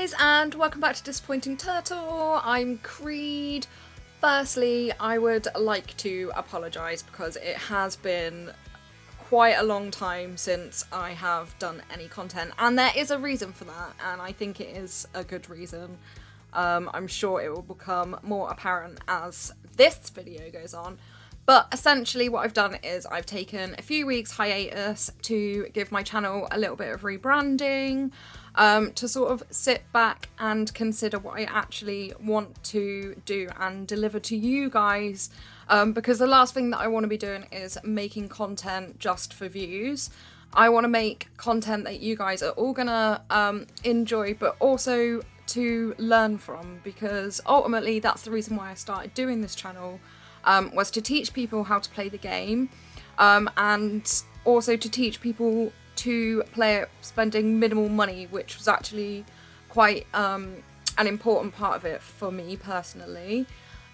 guys, and welcome back to Disappointing Turtle. I'm Creed. Firstly, I would like to apologise because it has been quite a long time since I have done any content, and there is a reason for that, and I think it is a good reason. I'm sure it will become more apparent as this video goes on. But essentially what I've done is I've taken a few weeks hiatus to give my channel a little bit of rebranding, to sort of sit back and consider what I actually want to do and deliver to you guys, because the last thing that I want to be doing is making content just for views. I want to make content that you guys are all gonna enjoy, but also to learn from, because ultimately that's the reason why I started doing this channel. Was to teach people how to play the game, and also to teach people to play it spending minimal money, which was actually quite an important part of it for me personally.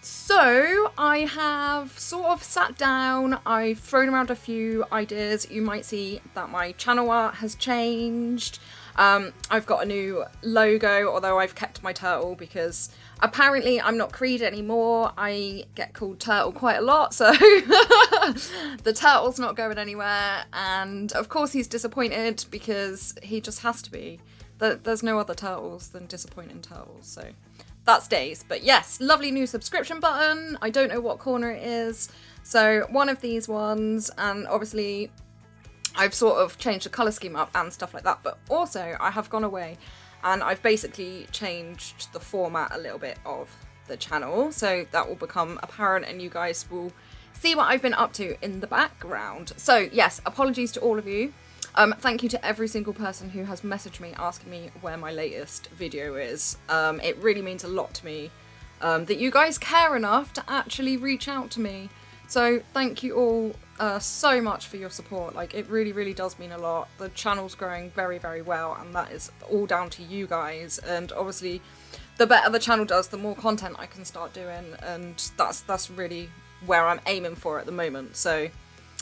So I have sort of sat down, I've thrown around a few ideas. You might see that my channel art has changed. I've got a new logo, although I've kept my turtle because apparently I'm not Creed anymore. I get called Turtle quite a lot, so the turtle's not going anywhere. And of course he's disappointed because he just has to be. There's no other turtles than disappointing turtles, so that's days. But yes, lovely new subscription button. I don't know what corner it is. So one of these ones, and obviously I've sort of changed the colour scheme up and stuff like that, but also I have gone away and I've basically changed the format a little bit of the channel, so that will become apparent and you guys will see what I've been up to in the background. So yes, apologies to all of you. Thank you to every single person who has messaged me asking me where my latest video is. It really means a lot to me that you guys care enough to actually reach out to me. So thank you all so much for your support. Like, it really does mean a lot. The channel's growing very well, and that is all down to you guys. And obviously the better the channel does, the more content I can start doing, and that's really where I'm aiming for at the moment. So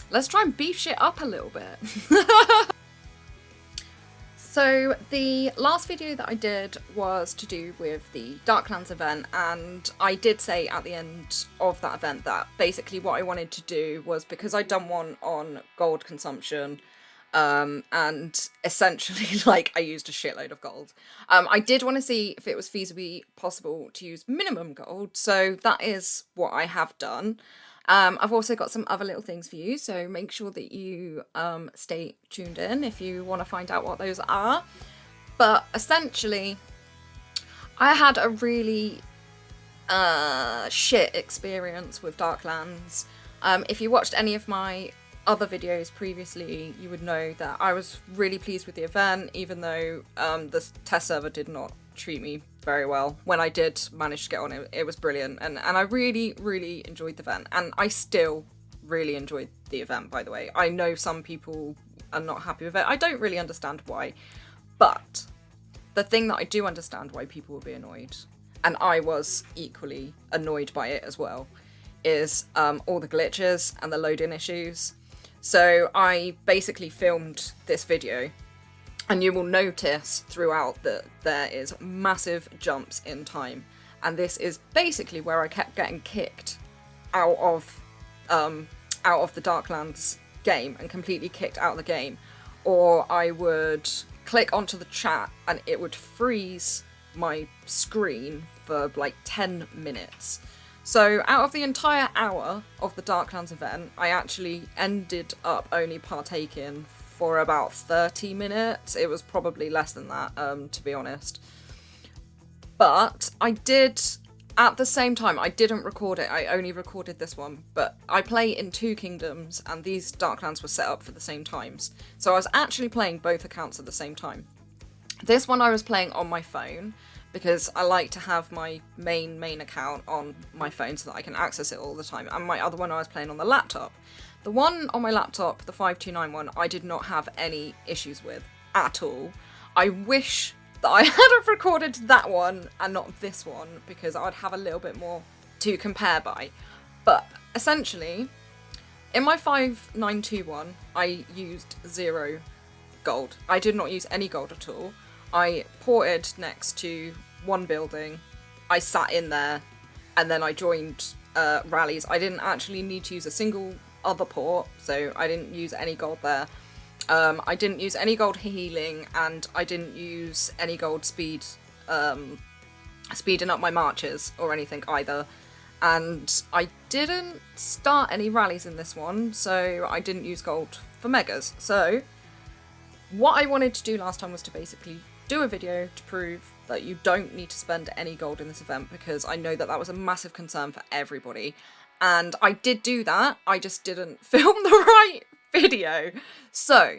let's try and beef shit up a little bit. So the last video that I did was to do with the Darklands event, and I did say at the end of that event that basically what I wanted to do was, because I'd done one on gold consumption, and essentially like I used a shitload of gold, I did want to see if it was feasibly possible to use minimum gold, so that is what I have done. I've also got some other little things for you, so make sure that you stay tuned in if you want to find out what those are. But essentially, I had a really shit experience with Darklands. If you watched any of my other videos previously, you would know that I was really pleased with the event, even though the test server did not treat me very well. When I did manage to get on, it was brilliant, and I really enjoyed the event, and I still really enjoyed the event, by the way. I know some people are not happy with it. I don't really understand why, but the thing that I do understand why people will be annoyed, and I was equally annoyed by it as well, is all the glitches and the load-in issues. So I basically filmed this video, and you will notice throughout that there is massive jumps in time. And this is basically where I kept getting kicked out of the Darklands game, and completely kicked out of the game. Or I would click onto the chat and it would freeze my screen for like 10 minutes. So out of the entire hour of the Darklands event, I actually ended up only partaking for about 30 minutes. It was probably less than that, to be honest. But I did, at the same time, I didn't record it. I only recorded this one. But I play in two kingdoms, and these Darklands were set up for the same times. So I was actually playing both accounts at the same time. This one I was playing on my phone, because I like to have my main account on my phone so that I can access it all the time. And my other one I was playing on the laptop. The one on my laptop, the 529 one, I did not have any issues with at all. I wish that I had have recorded that one and not this one, because I'd have a little bit more to compare by. But essentially, in my 592 one, I used 0 gold. I did not use any gold at all. I ported next to one building, I sat in there, and then I joined rallies. I didn't actually need to use a single other port, so I didn't use any gold there. I didn't use any gold healing, and I didn't use any gold speeding up my marches or anything either. And I didn't start any rallies in this one, so I didn't use gold for megas. So what I wanted to do last time was to basically do a video to prove that you don't need to spend any gold in this event, because I know that that was a massive concern for everybody. And I did do that, I just didn't film the right video. So,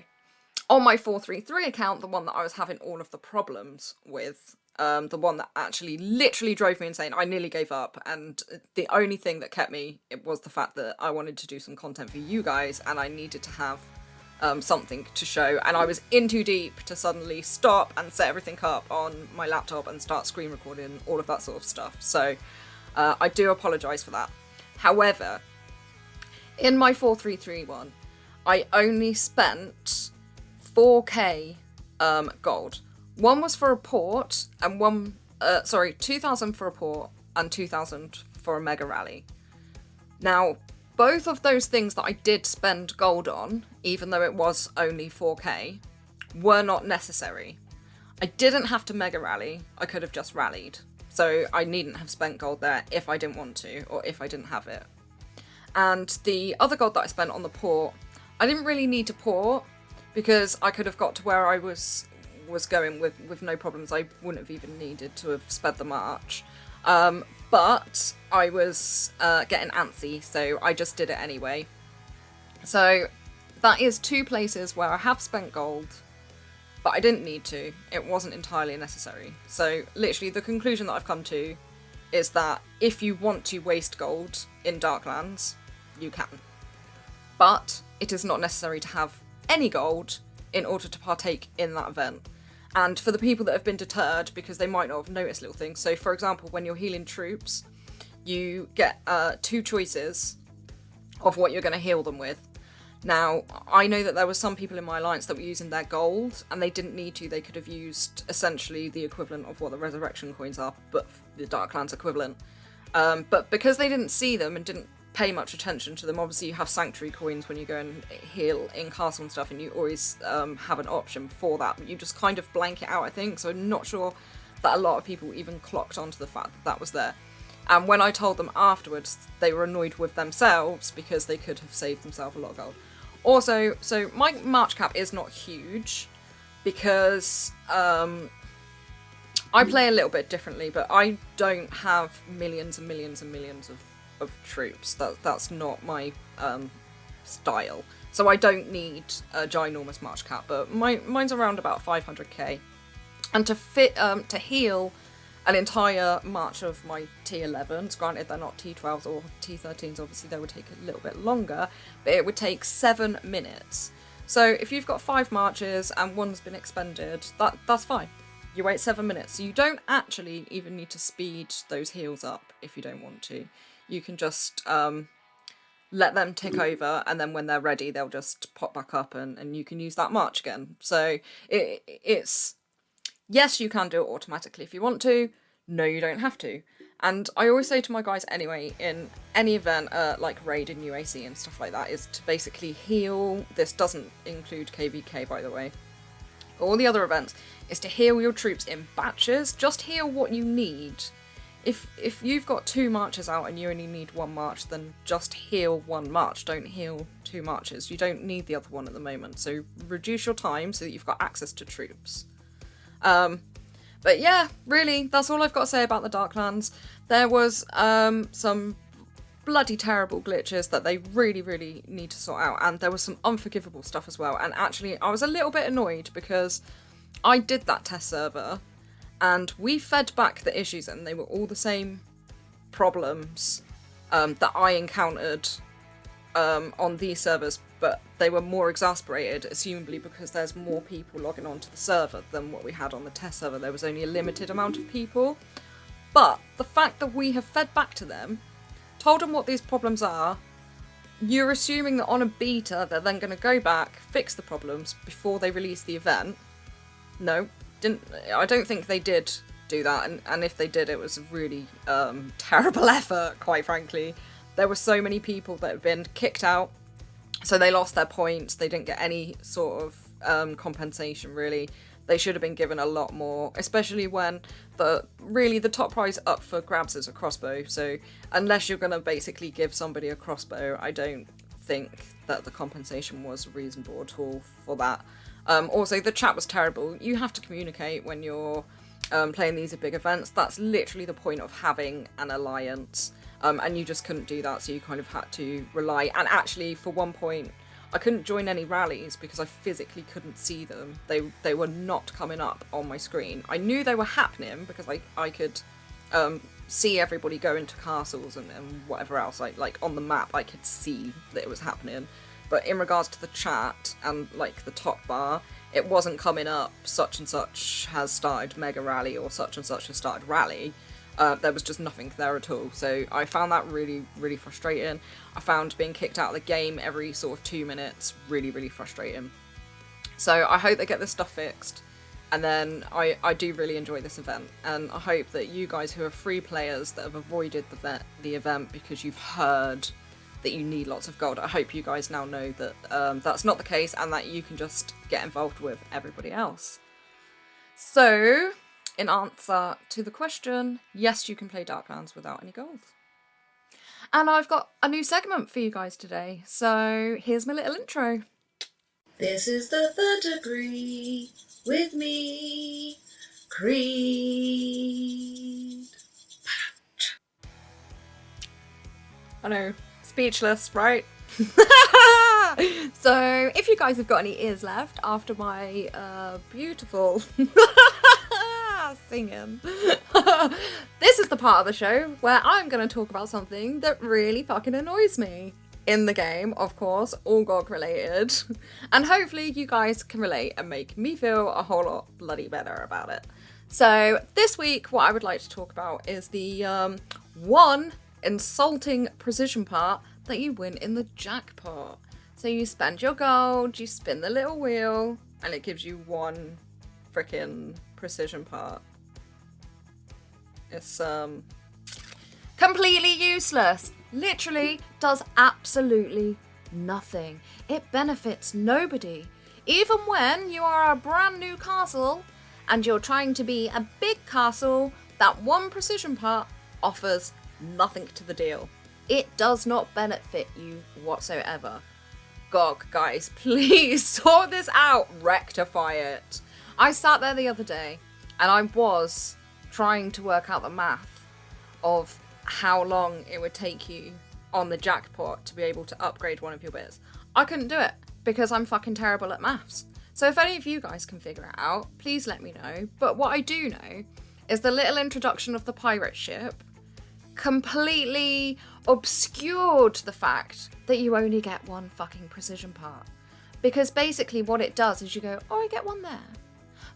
on my 433 account, the one that I was having all of the problems with, the one that actually literally drove me insane, I nearly gave up, and the only thing that kept me, it was the fact that I wanted to do some content for you guys, and I needed to have something to show, and I was in too deep to suddenly stop and set everything up on my laptop and start screen recording, all of that sort of stuff. So I do apologise for that. However, in my 433 one, I only spent 4k gold. One was for a port, and 2,000 for a port and 2,000 for a mega rally. Now, both of those things that I did spend gold on, even though it was only 4k, were not necessary. I didn't have to mega rally, I could have just rallied. So I needn't have spent gold there if I didn't want to, or if I didn't have it. And the other gold that I spent on the port, I didn't really need to port, because I could have got to where I was going with no problems. I wouldn't have even needed to have sped the march. But I was getting antsy, so I just did it anyway. So that is two places where I have spent gold, but I didn't need to. It wasn't entirely necessary. So literally the conclusion that I've come to is that if you want to waste gold in Darklands, you can. But it is not necessary to have any gold in order to partake in that event. And for the people that have been deterred because they might not have noticed little things, so for example, when you're healing troops, you get two choices of what you're going to heal them with. Now, I know that there were some people in my alliance that were using their gold, and they didn't need to. They could have used essentially the equivalent of what the resurrection coins are, but the Darklands equivalent. But because they didn't see them and didn't pay much attention to them, obviously you have sanctuary coins when you go and heal in castle and stuff, and you always have an option for that. You just kind of blank it out, I think, so I'm not sure that a lot of people even clocked onto the fact that that was there. And when I told them afterwards, they were annoyed with themselves because they could have saved themselves a lot of gold. Also, so my march cap is not huge because I play a little bit differently, but I don't have millions and millions and millions of troops. That's not my style. So I don't need a ginormous march cap, but mine's around about 500k. And to heal an entire march of my T11s, granted they're not T12s or T13s, obviously they would take a little bit longer, but it would take 7 minutes. So if you've got 5 marches and one's been expended, that's fine. You wait 7 minutes. So you don't actually even need to speed those heals up if you don't want to. You can just let them tick over, and then when they're ready, they'll just pop back up and you can use that march again. So it's... Yes, you can do it automatically if you want to. No, you don't have to. And I always say to my guys anyway, in any event, like raid in UAC and stuff like that, is to basically heal. This doesn't include KVK, by the way. All the other events is to heal your troops in batches. Just heal what you need. If you've got 2 marches out and you only need 1 march, then just heal 1 march. Don't heal 2 marches. You don't need the other one at the moment. So reduce your time so that you've got access to troops. But yeah, really, that's all I've got to say about the Darklands. There was some bloody terrible glitches that they really, really need to sort out, and there was some unforgivable stuff as well. And actually, I was a little bit annoyed because I did that test server, and we fed back the issues, and they were all the same problems that I encountered on these servers, but they were more exasperated, assumably because there's more people logging onto the server than what we had on the test server. There was only a limited amount of people. But the fact that we have fed back to them, told them what these problems are, you're assuming that on a beta they're then going to go back, fix the problems before they release the event. No, I don't think they did do that, and if they did, it was a really terrible effort, quite frankly. There were so many people that have been kicked out, so they lost their points. They didn't get any sort of compensation, really. They should have been given a lot more, especially when the top prize up for grabs is a crossbow. So unless you're going to basically give somebody a crossbow, I don't think that the compensation was reasonable at all for that. Also, the chat was terrible. You have to communicate when you're playing these big events. That's literally the point of having an alliance. And you just couldn't do that, so you kind of had to rely. And actually, for one point, I couldn't join any rallies because I physically couldn't see them. They were not coming up on my screen. I knew they were happening because I could see everybody go into castles and whatever else. Like on the map, I could see that it was happening. But in regards to the chat and like the top bar, it wasn't coming up such and such has started mega rally or such and such has started rally. There was just nothing there at all. So I found that really, really frustrating. I found being kicked out of the game every sort of 2 minutes really, really frustrating. So I hope they get this stuff fixed. And then I do really enjoy this event. And I hope that you guys who are free players that have avoided the event because you've heard that you need lots of gold, I hope you guys now know that that's not the case and that you can just get involved with everybody else. So, in answer to the question, yes, you can play Darklands without any gold. And I've got a new segment for you guys today, so here's my little intro. This is the third degree with me, Creed. I know, speechless, right? So, if you guys have got any ears left after my beautiful singing, this is the part of the show where I'm going to talk about something that really fucking annoys me in the game, of course, all GOG related, and hopefully you guys can relate and make me feel a whole lot bloody better about it. So this week, what I would like to talk about is the one insulting precision part that you win in the jackpot. So you spend your gold, you spin the little wheel, and it gives you one freaking precision part. It's completely useless. Literally does absolutely nothing. It benefits nobody. Even when you are a brand new castle and you're trying to be a big castle, that one precision part offers nothing to the deal. It does not benefit you whatsoever. GOG, guys, please sort this out. Rectify it. I sat there the other day and I was trying to work out the math of how long it would take you on the jackpot to be able to upgrade one of your bits. I couldn't do it because I'm fucking terrible at maths. So if any of you guys can figure it out, please let me know. But what I do know is the little introduction of the pirate ship completely obscured the fact that you only get one fucking precision part. Because basically what it does is you go, oh, I get one there,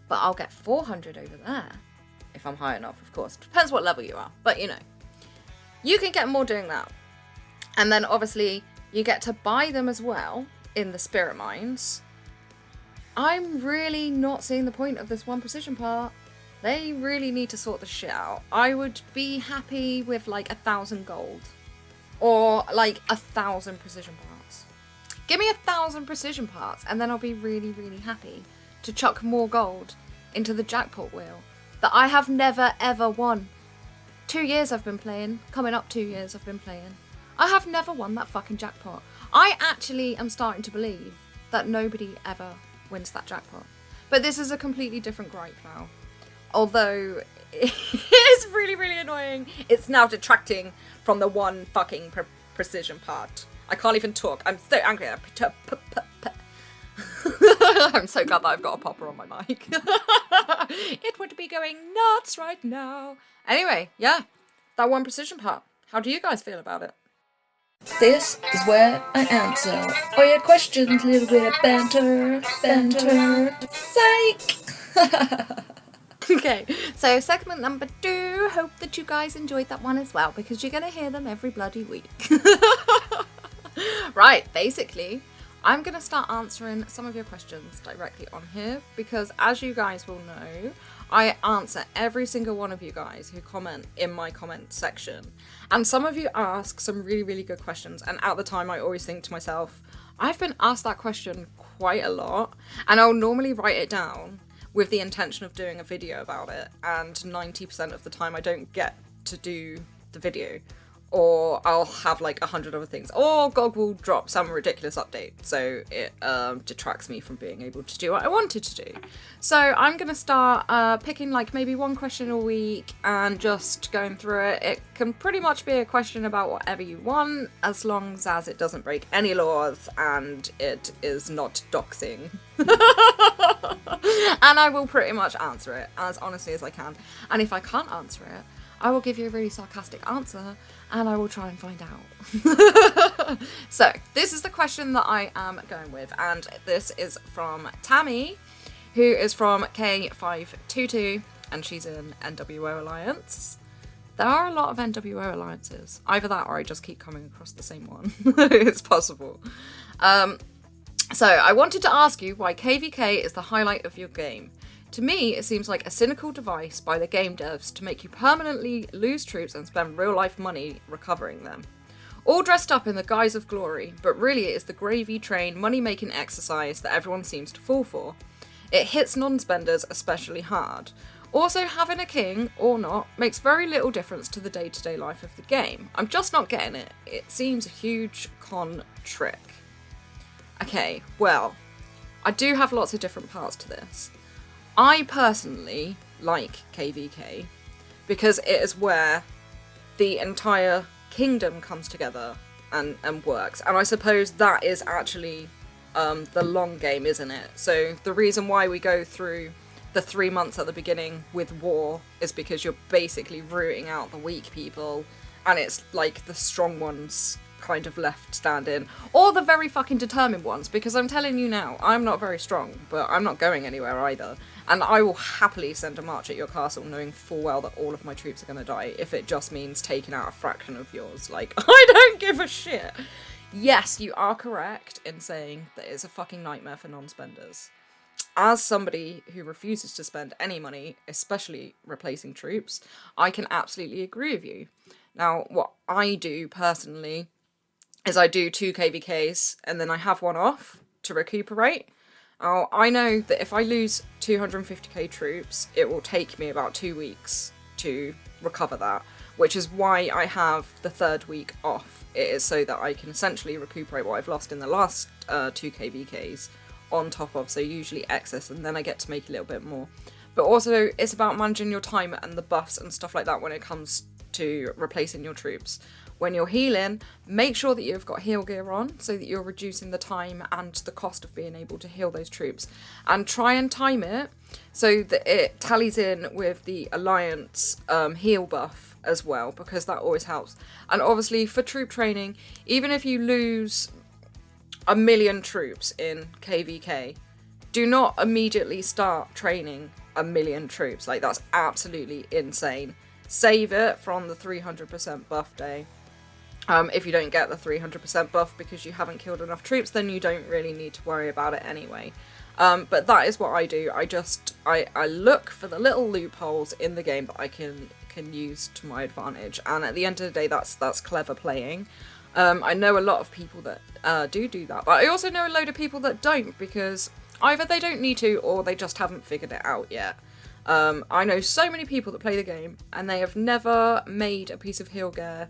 but I'll get 400 over there. If I'm high enough, of course. Depends what level you are, but you know. You can get more doing that. And then obviously you get to buy them as well in the spirit mines. I'm really not seeing the point of this one precision part. They really need to sort this shit out. I would be happy with like 1,000 gold. Or like 1,000 precision parts. Give me 1,000 precision parts and then I'll be really, really happy to chuck more gold into the jackpot wheel that I have never ever won. 2 years I've been playing, coming up 2 years I've been playing. I have never won that fucking jackpot. I actually am starting to believe that nobody ever wins that jackpot. But this is a completely different gripe now. Although it is really, really annoying. It's now detracting from the one fucking precision part. I can't even talk. I'm so angry. I'm so glad that I've got a popper on my mic. It would be going nuts right now. Anyway, yeah, that one precision part. How do you guys feel about it? This is where I answer all your questions, little bit of banter, psych. Okay, so segment number 2. Hope that you guys enjoyed that one as well, because you're going to hear them every bloody week. Right, basically, I'm going to start answering some of your questions directly on here because, as you guys will know, I answer every single one of you guys who comment in my comment section. And some of you ask some really, really good questions. And at the time, I always think to myself, I've been asked that question quite a lot. And I'll normally write it down with the intention of doing a video about it. And 90% of the time, I don't get to do the video. Or I'll have like 100 other things, or GOG will drop some ridiculous update, so it detracts me from being able to do what I wanted to do. So I'm gonna start picking like maybe one question a week and just going through it. It can pretty much be a question about whatever you want, as long as it doesn't break any laws and it is not doxing. And I will pretty much answer it as honestly as I can. And if I can't answer it, I will give you a really sarcastic answer and I will try and find out. So this is the question that I am going with, and this is from Tammy, who is from K522, and she's in NWO Alliance. There are a lot of NWO alliances. Either that or I just keep coming across the same one. It's possible. So I wanted to ask you why KVK is the highlight of your game. To me, it seems like a cynical device by the game devs to make you permanently lose troops and spend real-life money recovering them. All dressed up in the guise of glory, but really it is the gravy train money-making exercise that everyone seems to fall for. It hits non-spenders especially hard. Also, having a king, or not, makes very little difference to the day-to-day life of the game. I'm just not getting it. It seems a huge con trick. Okay, well, I do have lots of different parts to this. I personally like KVK because it is where the entire kingdom comes together and works. And I suppose that is actually the long game, isn't it? So the reason why we go through the 3 months at the beginning with war is because you're basically rooting out the weak people, and it's like the strong ones kind of left standing, or the very fucking determined ones, because I'm telling you now, I'm not very strong, but I'm not going anywhere either, and I will happily send a march at your castle knowing full well that all of my troops are going to die if it just means taking out a fraction of yours. Like, I don't give a shit. Yes, you are correct in saying that it's a fucking nightmare for non-spenders. As somebody who refuses to spend any money, especially replacing troops, I can absolutely agree with you. Now, what I do personally is I do 2 KVKs and then I have one off to recuperate. Now, I know that if I lose 250k troops, it will take me about 2 weeks to recover that, which is why I have the 3rd week off. It is so that I can essentially recuperate what I've lost in the last 2 KVKs on top of, so usually excess, and then I get to make a little bit more. But also, it's about managing your time and the buffs and stuff like that when it comes to replacing your troops. When you're healing, make sure that you've got heal gear on so that you're reducing the time and the cost of being able to heal those troops. And try and time it so that it tallies in with the Alliance heal buff as well, because that always helps. And obviously for troop training, even if you lose 1 million troops in KVK, do not immediately start training 1 million troops. Like, that's absolutely insane. Save it from the 300% buff day. If you don't get the 300% buff because you haven't killed enough troops, then you don't really need to worry about it anyway. But that is what I do. I look for the little loopholes in the game that I can use to my advantage. And at the end of the day, that's clever playing. I know a lot of people that do that, but I also know a load of people that don't, because either they don't need to or they just haven't figured it out yet. I know so many people that play the game and they have never made a piece of heal gear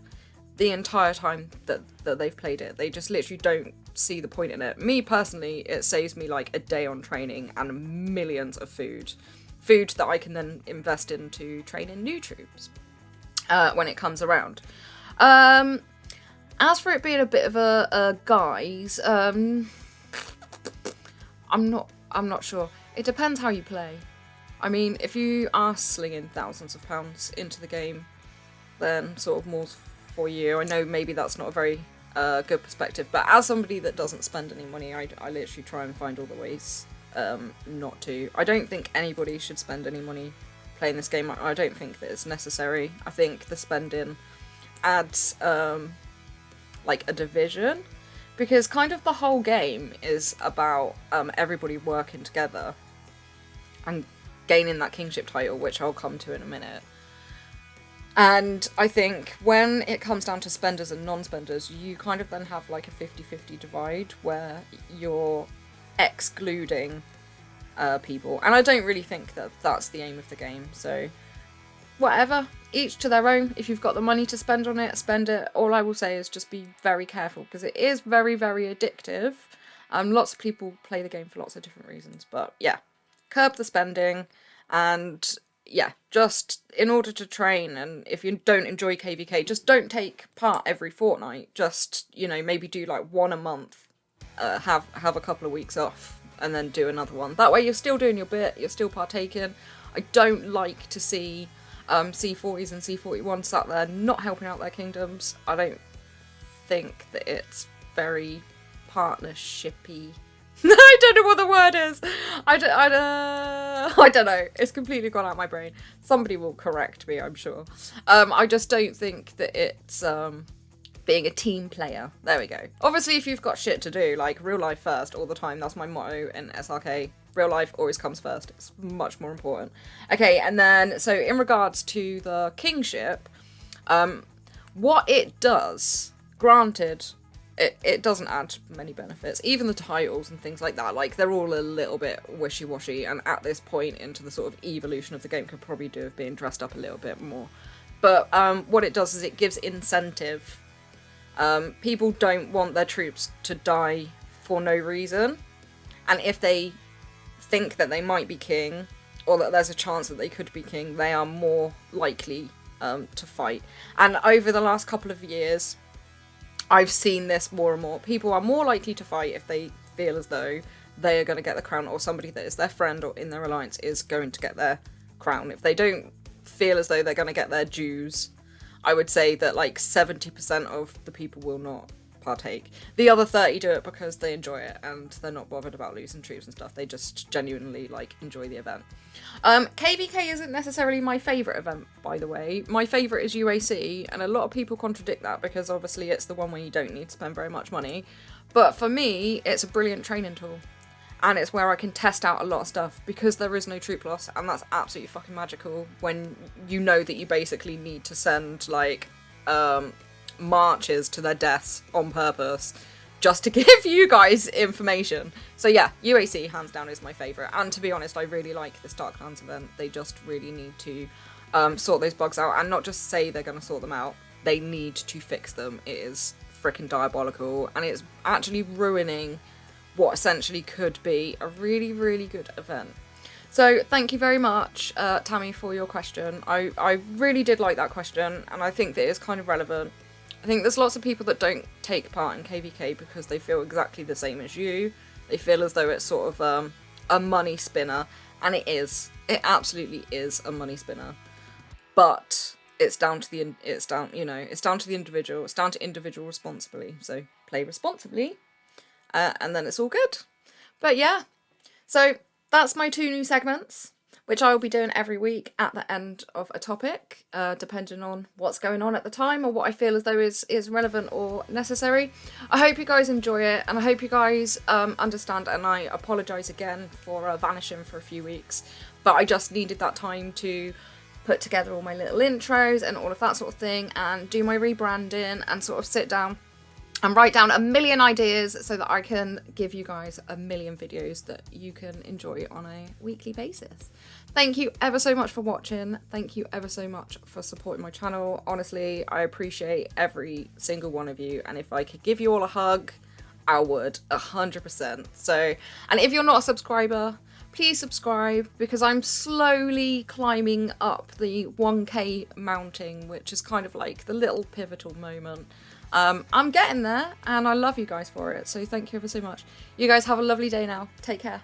the entire time that they've played it. They just literally don't see the point in it. Me personally, it saves me like a day on training and millions of food that I can then invest into training new troops when it comes around. As for it being a bit of a guise, I'm not sure. It depends how you play. I mean, if you are slinging thousands of pounds into the game, then sort of more's for you. I know maybe that's not a very good perspective, but as somebody that doesn't spend any money, I literally try and find all the ways not to. I don't think anybody should spend any money playing this game. I don't think that it's necessary. I think the spending adds like a division because kind of the whole game is about everybody working together and gaining that kingship title, which I'll come to in a minute. And I think when it comes down to spenders and non-spenders, you kind of then have like a 50-50 divide where you're excluding people. And I don't really think that that's the aim of the game. So whatever, each to their own. If you've got the money to spend on it, spend it. All I will say is just be very careful, because it is very, very addictive. Lots of people play the game for lots of different reasons. But yeah, curb the spending, and yeah, just in order to train, and if you don't enjoy KVK, just don't take part every fortnight. Just, you know, maybe do like one a month, have a couple of weeks off, and then do another one. That way you're still doing your bit, you're still partaking. I don't like to see C40s and C41s sat there not helping out their kingdoms. I don't think that it's very partnershipy. I don't know what the word is. I don't know. It's completely gone out of my brain. Somebody will correct me, I'm sure. I just don't think that it's being a team player. There we go. Obviously, if you've got shit to do, like real life first all the time, that's my motto in SRK. Real life always comes first. It's much more important. Okay, and then, so in regards to the kingship, what it does, granted, it doesn't add many benefits. Even the titles and things like that, like, they're all a little bit wishy-washy, and at this point into the sort of evolution of the game could probably do with being dressed up a little bit more. But what it does is it gives incentive. People don't want their troops to die for no reason, and if they think that they might be king, or that there's a chance that they could be king, they are more likely to fight. And over the last couple of years, I've seen this more and more. People are more likely to fight if they feel as though they are going to get the crown, or somebody that is their friend or in their alliance is going to get their crown. If they don't feel as though they're going to get their dues, I would say that like 70% of the people will not partake. The other 30 do it because they enjoy it and they're not bothered about losing troops and stuff. They just genuinely like enjoy the event. KVK isn't necessarily my favourite event, by the way. My favourite is UAC, and a lot of people contradict that because obviously it's the one where you don't need to spend very much money. But for me, it's a brilliant training tool. And it's where I can test out a lot of stuff because there is no troop loss, and that's absolutely fucking magical when you know that you basically need to send like marches to their deaths on purpose just to give you guys information. So yeah, UAC hands down is my favourite, and to be honest, I really like this Darklands event. They just really need to sort those bugs out, and not just say they're going to sort them out, they need to fix them. It is freaking diabolical, and it's actually ruining what essentially could be a really, really good event. So thank you very much, Tammy, for your question. I really did like that question, and I think that it's kind of relevant. I think there's lots of people that don't take part in KVK because they feel exactly the same as you. They feel as though it's sort of a money spinner, and it is. It absolutely is a money spinner. But it's down to the individual. It's down to individual responsibility. So play responsibly, and then it's all good. But yeah, so that's my 2 new segments, which I will be doing every week at the end of a topic, depending on what's going on at the time or what I feel as though is relevant or necessary. I hope you guys enjoy it, and I hope you guys understand, and I apologise again for vanishing for a few weeks, but I just needed that time to put together all my little intros and all of that sort of thing, and do my rebranding, and sort of sit down and write down a million ideas so that I can give you guys a million videos that you can enjoy on a weekly basis. Thank you ever so much for watching. Thank you ever so much for supporting my channel. Honestly, I appreciate every single one of you, and if I could give you all a hug, I would, 100%. So, and if you're not a subscriber, please subscribe, because I'm slowly climbing up the 1K mounting, which is kind of like the little pivotal moment. I'm getting there, and I love you guys for it, so thank you ever so much. You guys have a lovely day now. Take care.